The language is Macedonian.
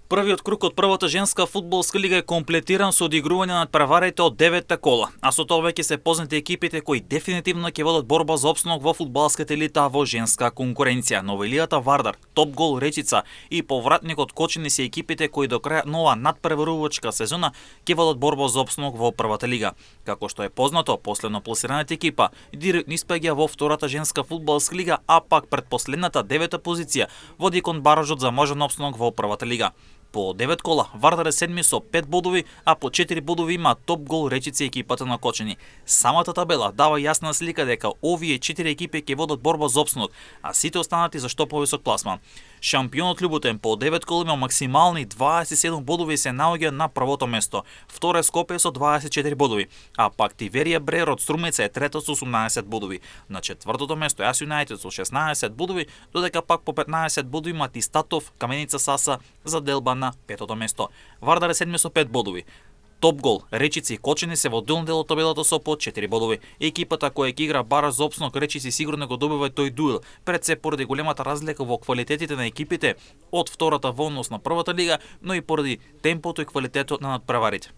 Првиот круг од првата женска фудбалска лига е комплетиран со одигрување на надпреварите од 9 кола, а со тоа веќе се познати екипите кои дефинитивно ќе водат борба за опстанок во фудбалската елита во женска конкуренција. Новелијата Вардар, Топгол Речица и повратникот Кочани се екипите кои до крај нова надпреварувачка сезона ќе водат борба за опстанок во првата лига. Како што е познато, последно пласираната екипа директно испаѓа во втората женска фудбалска лига, а пак предпоследната 9-та позиција води кон баражот за можен опстанок во првата лига. По 9 кола, Вардар е седми со 5 бодови, а по 4 бодови има Топгол Речица екипата на Кочани. Самата табела дава јасна слика дека овие 4 екипи ќе водат борба за опстанок, а сите останати за што повисок пласман. Шампионот Љуботен по 9 кола има максимални 27 бодови и се наоѓа на првото место. Второ е Скопје со 24 бодови, а пак Тиверија Бреер од Струмица е трето со 18 бодови. На четвртото место Јас Юнајтед со 16 бодови, додека пак по 15 бодови имат и Статов, Каменица Саса за делба на петото место. Вардар е седми со 5 бодови. Топгол, Речици и Кочани се во долен дел од табелата со по 4 бодови. Екипата која ќе игра бараж за опстанок Речици сигурно го добива тој дуел, пред се поради големата разлика во квалитетите на екипите од втората во однос на првата лига, но и поради темпото и квалитетот на надпреварите.